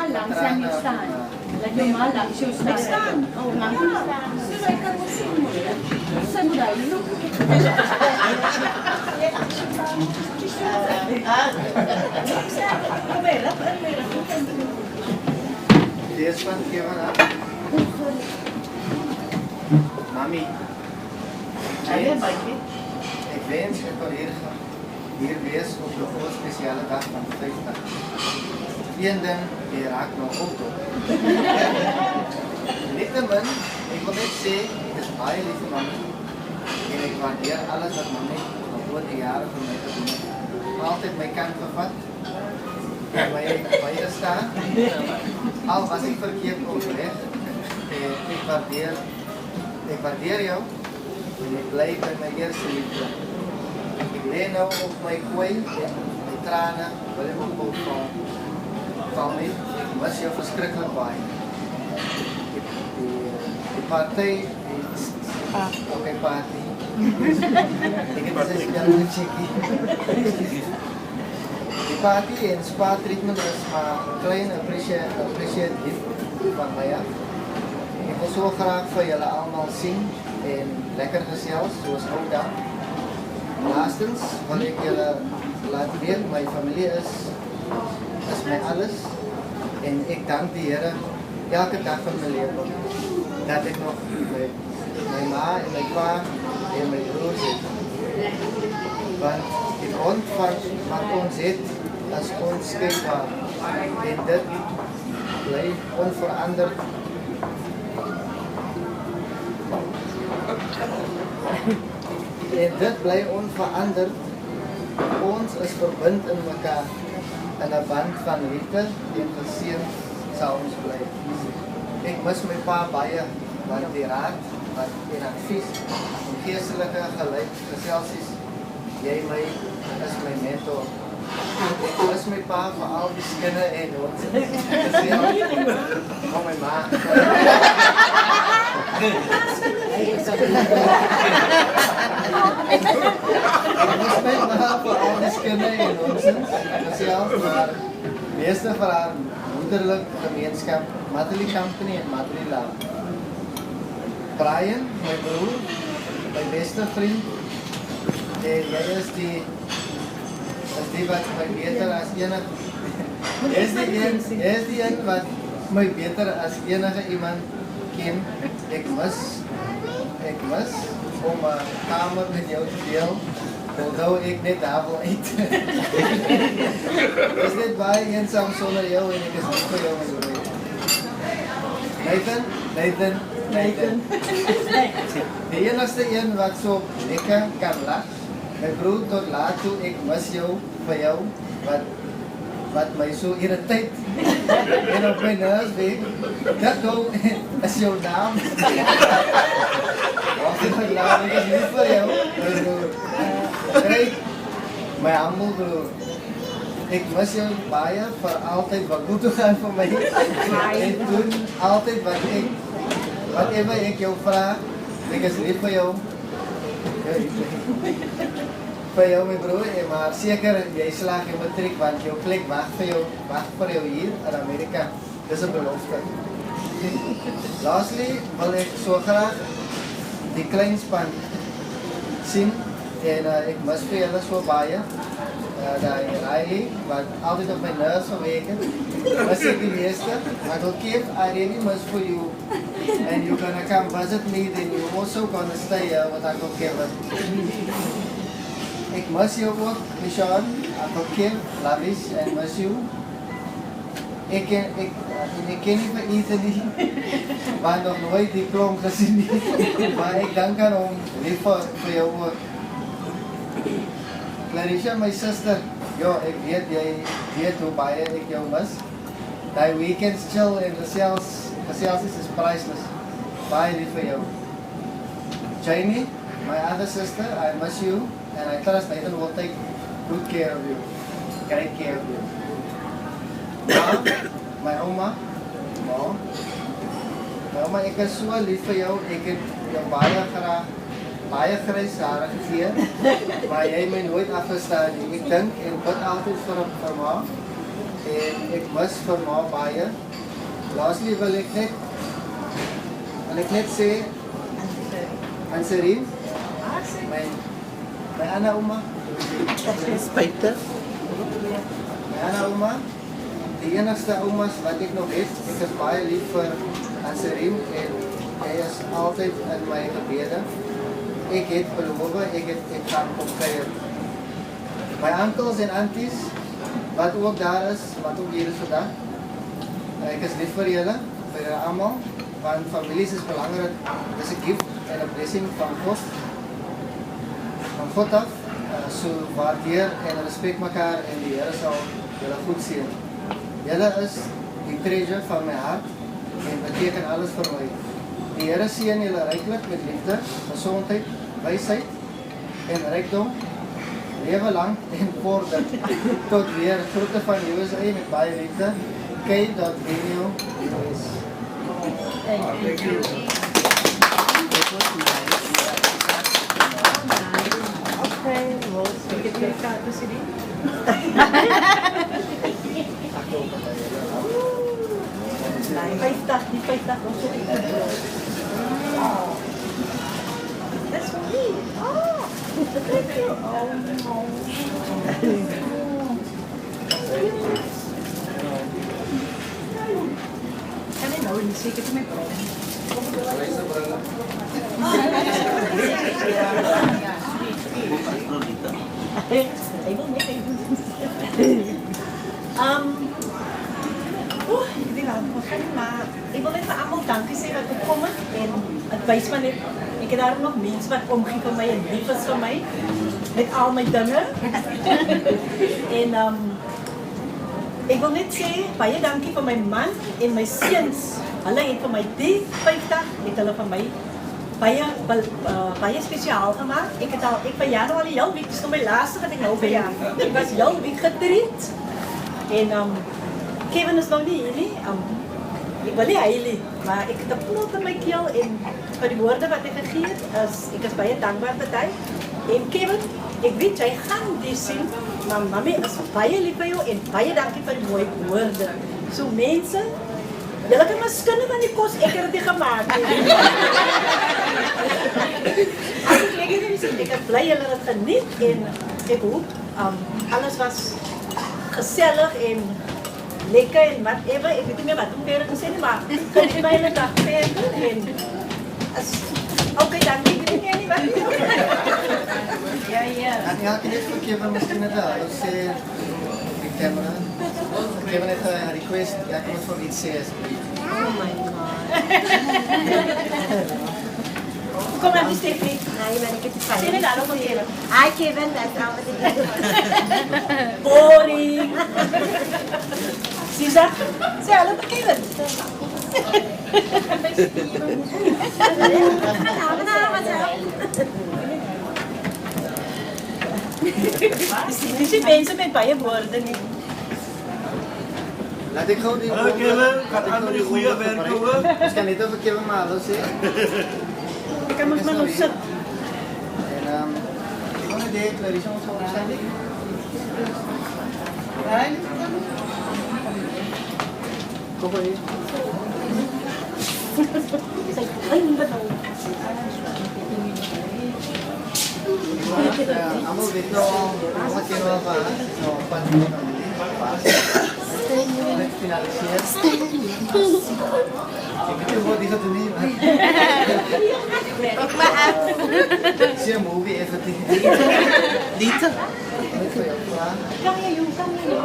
Langzaam je staan. Laat je maar langs je staan. Oh, lang staan. Zij kan wel zien. Zij moet daar lopen. This one given up. Mami. Ik wens het collega hier wees op de groot speciale dag van 50. Eén ding, je raakt nog op. Niettemin, ik wil net zeggen, ik is baie lief voor mami. En ik waardeer alles wat mami nog oor die jaren voor mij gedoen heeft. Altijd mijn kant gevat. En mij staan. Al was ik verkeerd overweg. Ik waardeer jou. En ik blijf bij mijn eerste liefde. Ik leen nou op mijn kooi, mijn tranen, wil ik ook opvallen. Van mij, ik mis jou verschrikkelijk bij. Die partij, ook een party. Ik heb 6 jaar een chickie. Die party en spa treatment is maar een klein appreciate gift van mij af. Ik wil zo graag voor jullie allemaal zien en lekker gezels, zoals ook dan. Laatstens wil ik jullie laten weten, mijn familie is mijn alles. En ik dank de Heer elke dag van mijn leven dat ik nog mijn ma en mijn pa en mijn broer zit. Want die grond van wat ons zit, dat is onschendbaar. En dit blijft onveranderd. En dit blijft onveranderd. Ons is verbind in elkaar. En een band van liefde en gezien zal ons blijven. Ik mis mijn pa baie, want die raad, en advies, en geestelijke gezelsies, jij mij is mijn mentor. Ik mis mijn pa voor al die skinnen en ons. Van mijn ma. Ik mis mijn ma voor al die skinnen en ons. Maar meeste voor haar moederlijke gemeenschap, Matterly Company en Matterly Lab. Brian, mijn broer, mijn beste vriend, jij is die wat mij beter als enige, is die een wat mij beter als enige iemand ken. Ik mis om een kamer met jou te delen. Although ik niet daar wil eten. Is dit baie eenzaam zonder jou en ik is niet voor jou mijn broer. Nathan. De enigste een wat zo lekker kan lachen. Mijn broer tot laat toe, ik mis jou voor jou. Wat mij zo irriteert. En op mijn neus weet, dat is jouw naam. Of ik verlaat, ik is niet voor jou. Kijk, mijn humble broer. Ik mis jou baie voor altijd wat goed te gaan voor mij. En doen altijd whatever ik jou vraag. Ik is lief voor jou. Voor jou mijn broer, maar zeker jij slaagt in matriek, want jouw plek wacht voor jou hier in Amerika. Dat is een belofte. Lastly wil ik zo graag die klein span zien en ik mis voor jullie zo baie. Daar Riley, wat altijd op mijn neus verweken, was ik de meeste. Maar ik give, I really miss for you. And you're gonna come visit me, then you're also gonna stay here with Uncle Kevin. Ik mis jou ook, Michonne, Uncle Kim, Lavish, en miss you. Ik ken niet van Ethan niet, maar nog nooit die klomp gezien niet. Maar ik dank aan hem, lief voor jou ook. Clarisha, mijn zuster, yo, ik weet, jij weet hoe baie ik jou mis. Die weekends chill en gezels is priceless. Baie lief voor jou. Jamie, my other sister, I miss you and I trust Nathan will take good care of you. Great care of you. Mom, my oma, ik is zo lief voor jou. Ik heb jou baie grijs haren gegeven, maar jij mij nooit afgestaan. Ik denk en bid altijd voor ma. En ek mis vir ma baie. Laaslie wil ek net sê aan Serien, my ander ouma, Spijtig. my ander ouma, die enigste oumas wat ek nog het. Ek is baie lief vir Serien en hy is altyd in my gebede. Ek het beloof, ek gaan kom kuier. My onkels en aunties, wat ook daar is, wat ook hier is vandag. Ek is lief vir julle almal, want families is belangrik. Dit is 'n gift en 'n blessing van God af. So waardeer en respek mekaar en die Here sal julle goed sien. Julle is die treasure van my hart en beteken alles vir my. Die Here seën julle ryklik met liefde, gesondheid, wysheid en rykdom. Lewe lang en vorder. Tot weer groete van USA met baie liefde. K.Venio US. Thank you. That was nice. Okay, well, so get your card to CD. Di 50. That's for me. Oh, thank you. Oh, no. Kan nou nie seker vir my broer. Hy wil net ek weet al begin, maar ek wil net vir almal dankie sê wat gekom het en dit wys maar net ek het daar nog mense wat omgee vir my en lief is vir my met al my dinge. En ek wil net sê baie dankie vir my man en my seuns. Hulle het vir my die 50 het hulle vir my baie spesiaal gemaak. Ek verjaar al die heel week, dis nog my laaste wat ek nou verjaar. Ek was heel week getreed. En Kevin is nog nie hier nie. Ek wil nie huilie, maar ek het 'n knop in my keel en vir die woorde wat hy gegee het, ek is baie dankbaar vir hy. En Kevin, ek weet jy gaan dit sien, maar mami is baie lief vir jou en baie dankie vir die mooi woorde. So mense, julle kan maar skinne van die kos, ek het dit gemaak. Ek is bly julle het geniet en ek hoop alles was gesellig en lekker en whatever. Ek weet nie meer wat om verder te sê nie, maar geniet my hele dag verder en oké, dankie, ek weet nie wat. Ja. En elke net vir Kevin miskien net hallo sê die camera. Kevin het 'n request, ek moet vir iets sê asseblief. Oh my God. Kom maar, Stephanie. Hi, man, ik heb het fijn. Sê net hallo vir Kevin. Hi, Kevin, dat is al wat ik doe. Boring. Sisa, sê hallo vir Kevin. Dis die mense met baie woorde nie. Laat ek gou die Kevin, gaan aan met die goeie werk hoor. Ons kan net vir Kevin maar hallo sê. Ek kan mos maar nog sit. En ek wil net dit Clarissa ons sal sê. Kom maar hier. Sy ay nie benou. Amo weet nou wat jy nou van nou van die net finaliseer. Ek weet hoe dit doen nie. Ook maar af. Sien movie even dit. Dito. Net vir jou vraag. Kan jy jong, kan jy jong.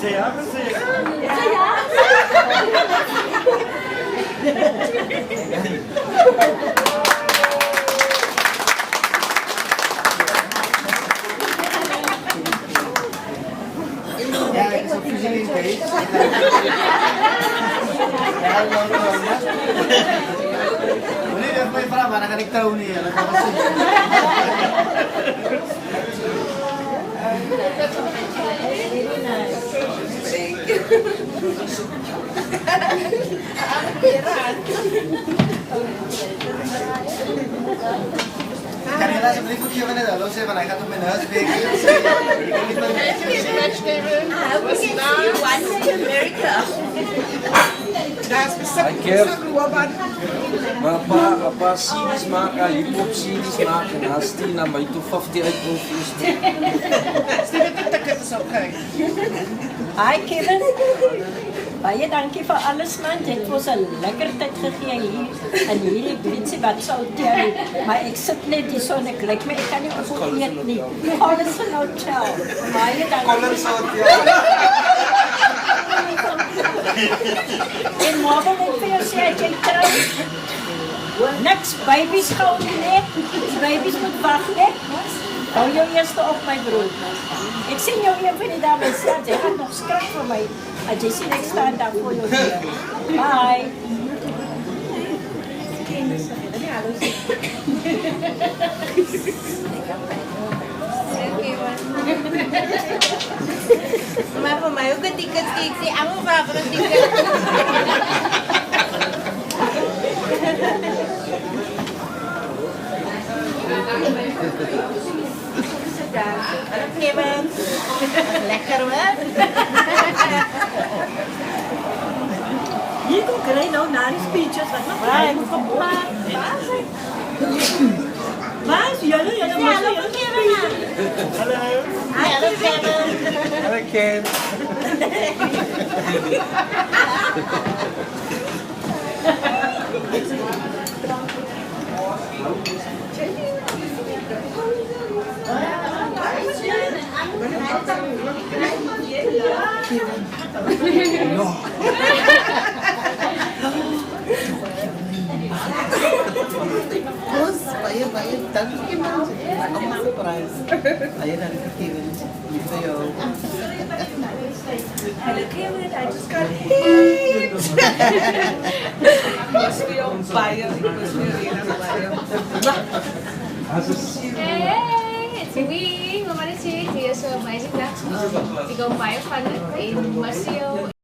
Sê ja, sê Ja, ek is officially engaged. Ja, nee, dat my vra maar dan gaan ek trou nie. Very nice. Kan je daar alsjeblieft op geven net hallo zeggen van hij gaat op mijn huis weken. I will see you once in America. Maar een paar series maken, hip-hop series maken, en als die naar mij toe 50 uit Facebook. Hi Kevin. Baie dankie vir alles man. Dit was 'n lekker tyd gegee hier in hierdie blitsie wat sou tel. Maar ek sit net hier so en ek lyk my ek kan nie opgeet nie. Alles van hotel. Baie dankie. En môre net vir jou sê ek trou. Niks babies gou nie. Die babies moet wag net. Hou jou eerste op my broer. Ek sien jou een van die dames, ja, jy gaan nog skrik vir my. As jy sien ek staan daar voor jou hier. Bye. Maar voor mij ook een ticket, ik zie allemaal voor een ticket. Kevin, lekker hoor. Hier kom kry nou na die speeches wat nog baie moet gemaak. Mas, julle Ja, hallo Kevin. Hallo Kevin. Hallo Ken. Baie dankie man. Almal surprise. Baie dankie Kevin. Vir jou. Hallo Kevin, I just got hit. Was vir jou baie, was vir jou Hey, it's me, Mama Lucy. Hier is 'n amazing dag. Ek gou baie van dit en Marcel